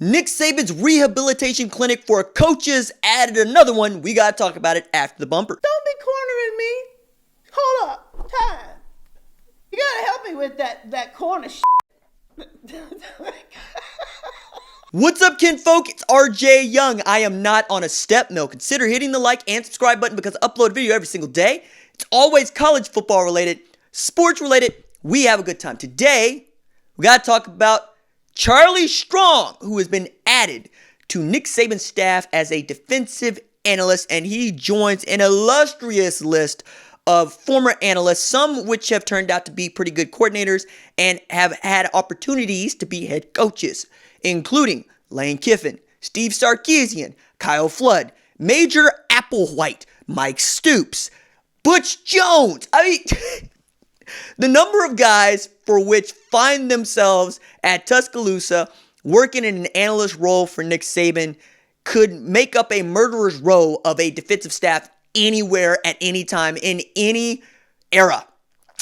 Nick Saban's rehabilitation clinic for coaches added another one. We got to talk about it after the bumper. Don't be cornering me. Hold up. Time. You got to help me with that corner shit. What's up, kinfolk? It's RJ Young. I am not on a step mill. Consider hitting the like and subscribe button because I upload a video every single day. It's always college football related, sports related. We have a good time. Today, we got to talk about Charlie Strong, who has been added to Nick Saban's staff as a defensive analyst, and he joins an illustrious list of former analysts, some which have turned out to be pretty good coordinators and have had opportunities to be head coaches, including Lane Kiffin, Steve Sarkisian, Kyle Flood, Major Applewhite, Mike Stoops, Butch Jones. I mean, the number of guys for which find themselves at Tuscaloosa working in an analyst role for Nick Saban could make up a murderer's row of a defensive staff anywhere at any time in any era.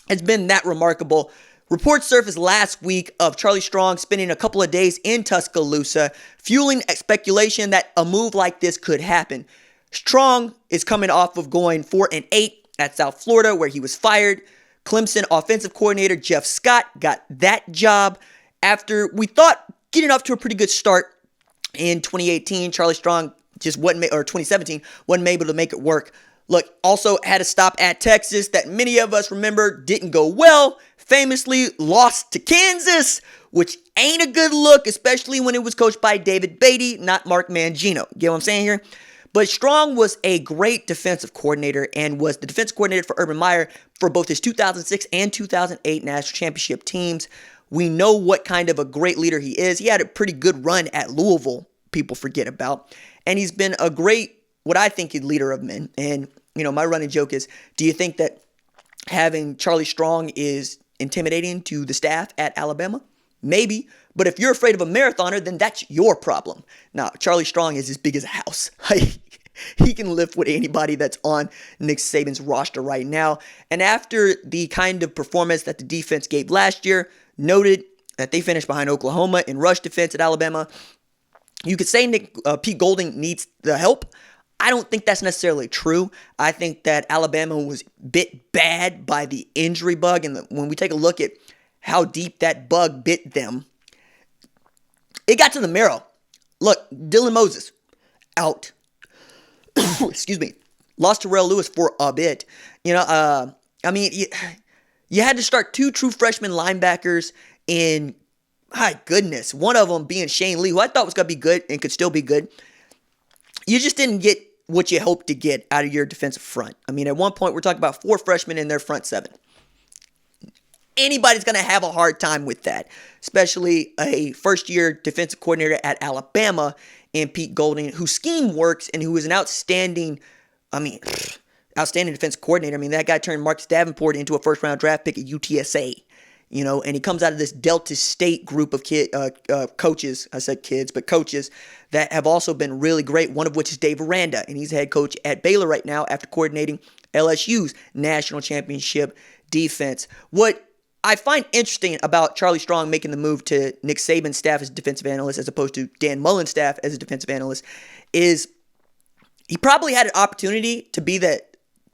It's been that remarkable. Reports surfaced last week of Charlie Strong spending a couple of days in Tuscaloosa, fueling speculation that a move like this could happen. Strong is coming off of going 4-8 at South Florida, where he was fired. Clemson offensive coordinator Jeff Scott got that job after we thought getting off to a pretty good start in 2018. Charlie Strong just wasn't, or 2017, wasn't able to make it work. Look, also had a stop at Texas that many of us remember didn't go well. Famously lost to Kansas, which ain't a good look, especially when it was coached by David Beatty, not Mark Mangino. Get what I'm saying here? But Strong was a great defensive coordinator and was the defensive coordinator for Urban Meyer for both his 2006 and 2008 national championship teams. We know what kind of a great leader he is. He had a pretty good run at Louisville, people forget about. And he's been a great, what I think, leader of men. And, you know, my running joke is, do you think that having Charlie Strong is intimidating to the staff at Alabama? Maybe. But if you're afraid of a marathoner, then that's your problem. Now, Charlie Strong is as big as a house. He can lift with anybody that's on Nick Saban's roster right now. And after the kind of performance that the defense gave last year, noted that they finished behind Oklahoma in rush defense at Alabama, you could say Pete Golding needs the help. I don't think that's necessarily true. I think that Alabama was bit bad by the injury bug. And when we take a look at how deep that bug bit them, it got to the marrow. Look, Dylan Moses, out. Excuse me. Lost to Terrell Lewis for a bit. You know, I mean, you had to start two true freshman linebackers in, my goodness, one of them being Shane Lee, who I thought was going to be good and could still be good. You just didn't get what you hoped to get out of your defensive front. I mean, at one point, we're talking about 4 freshmen in their front 7. Anybody's going to have a hard time with that, especially a first-year defensive coordinator at Alabama in Pete Golding, whose scheme works and who is an outstanding defense coordinator. I mean, that guy turned Marcus Davenport into a first-round draft pick at UTSA, you know, and he comes out of this Delta State group of coaches. I said kids, but coaches that have also been really great, one of which is Dave Aranda, and he's head coach at Baylor right now after coordinating LSU's national championship defense. What I find interesting about Charlie Strong making the move to Nick Saban's staff as a defensive analyst as opposed to Dan Mullen's staff as a defensive analyst is he probably had an opportunity to be the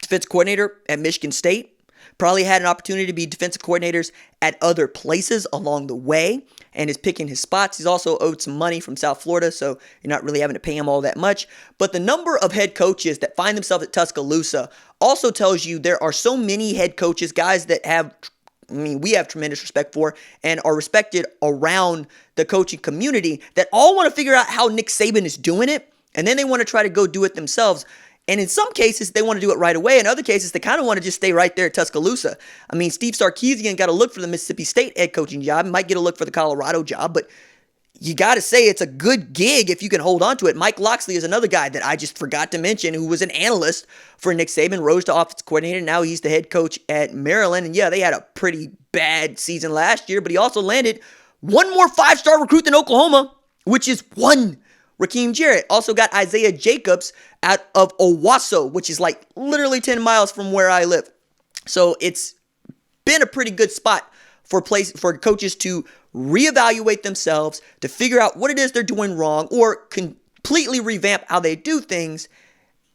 defensive coordinator at Michigan State, probably had an opportunity to be defensive coordinators at other places along the way, and is picking his spots. He's also owed some money from South Florida, so you're not really having to pay him all that much. But the number of head coaches that find themselves at Tuscaloosa also tells you there are so many head coaches, guys that we have tremendous respect for and are respected around the coaching community that all want to figure out how Nick Saban is doing it, and then they want to try to go do it themselves. And in some cases, they want to do it right away. In other cases, they kind of want to just stay right there at Tuscaloosa. I mean, Steve Sarkisian got a look for the Mississippi State head coaching job, might get a look for the Colorado job, but you got to say it's a good gig if you can hold on to it. Mike Locksley is another guy that I just forgot to mention who was an analyst for Nick Saban, rose to offensive coordinator. Now he's the head coach at Maryland. And yeah, they had a pretty bad season last year, but he also landed one more 5-star recruit than Oklahoma, which is one. Raheem Jarrett also got Isaiah Jacobs out of Owasso, which is like literally 10 miles from where I live. So it's been a pretty good spot for coaches to reevaluate themselves, to figure out what it is they're doing wrong, or completely revamp how they do things,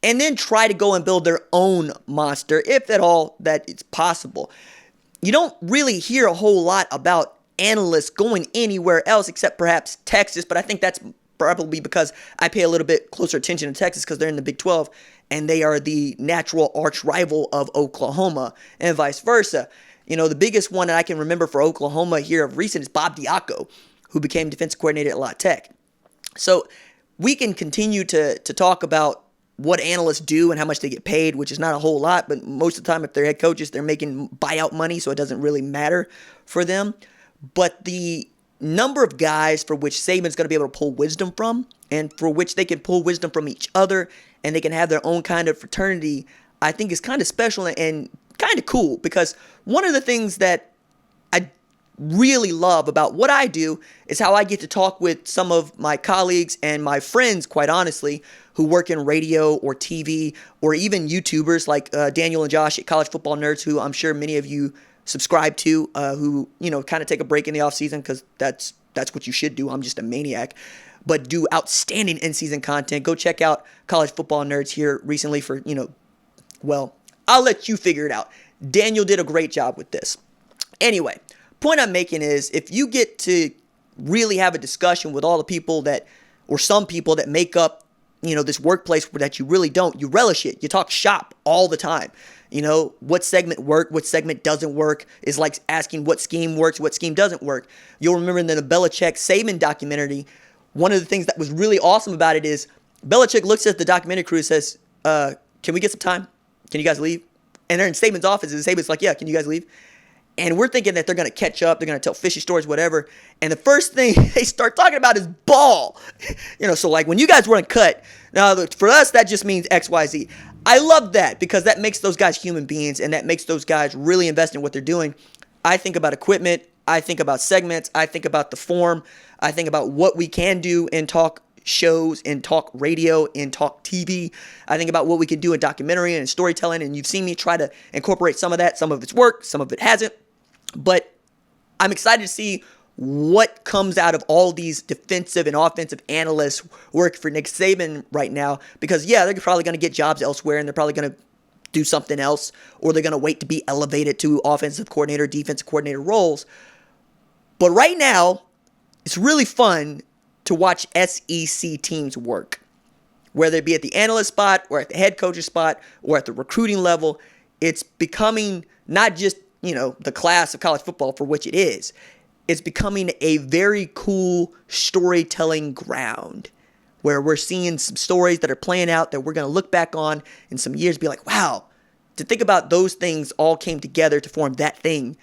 and then try to go and build their own monster, if at all that it's possible. You don't really hear a whole lot about analysts going anywhere else except perhaps Texas, but I think that's probably because I pay a little bit closer attention to Texas because they're in the Big 12 and they are the natural arch rival of Oklahoma and vice versa. You know, the biggest one that I can remember for Oklahoma here of recent is Bob Diaco, who became defensive coordinator at La Tech. So we can continue to talk about what analysts do and how much they get paid, which is not a whole lot, but most of the time if they're head coaches, they're making buyout money, so it doesn't really matter for them. But the number of guys for which Saban's going to be able to pull wisdom from, and for which they can pull wisdom from each other, and they can have their own kind of fraternity, I think is kind of special and kind of cool, because one of the things that I really love about what I do is how I get to talk with some of my colleagues and my friends, quite honestly, who work in radio or TV or even YouTubers like Daniel and Josh at College Football Nerds, who I'm sure many of you subscribe to, who, you know, kind of take a break in the offseason because that's what you should do. I'm just a maniac. But do outstanding in-season content. Go check out College Football Nerds here recently for, you know, well, I'll let you figure it out. Daniel did a great job with this. Anyway, point I'm making is if you get to really have a discussion with all the people that, or some people that make up, you know, this workplace that you really don't, you relish it. You talk shop all the time. You know, what segment worked, what segment doesn't work is like asking what scheme works, what scheme doesn't work. You'll remember in the Belichick Saban documentary, one of the things that was really awesome about it is Belichick looks at the documentary crew and says, can we get some time? Can you guys leave? And they're in Saban's office, and Saban's like, yeah, can you guys leave? And we're thinking that they're going to catch up, they're going to tell fishy stories, whatever. And the first thing they start talking about is ball. You know, so like when you guys run cut, now for us, that just means X, Y, Z. I love that because that makes those guys human beings, and that makes those guys really invest in what they're doing. I think about equipment. I think about segments. I think about the form. I think about what we can do in talk shows, in talk radio, in talk TV. I think about what we can do in documentary and storytelling, and you've seen me try to incorporate some of that. Some of it's worked, some of it hasn't. But I'm excited to see what comes out of all these defensive and offensive analysts working for Nick Saban right now. Because, yeah, they're probably going to get jobs elsewhere, and they're probably going to do something else, or they're going to wait to be elevated to offensive coordinator, defensive coordinator roles. But right now, it's really fun to watch SEC teams work, whether it be at the analyst spot or at the head coach's spot or at the recruiting level. It's becoming not just, you know, the class of college football for which it is. It's becoming a very cool storytelling ground where we're seeing some stories that are playing out that we're going to look back on in some years, be like, wow, to think about those things all came together to form that thing.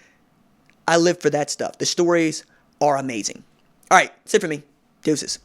I live for that stuff. The stories are amazing. All right, that's it for me. Deuces.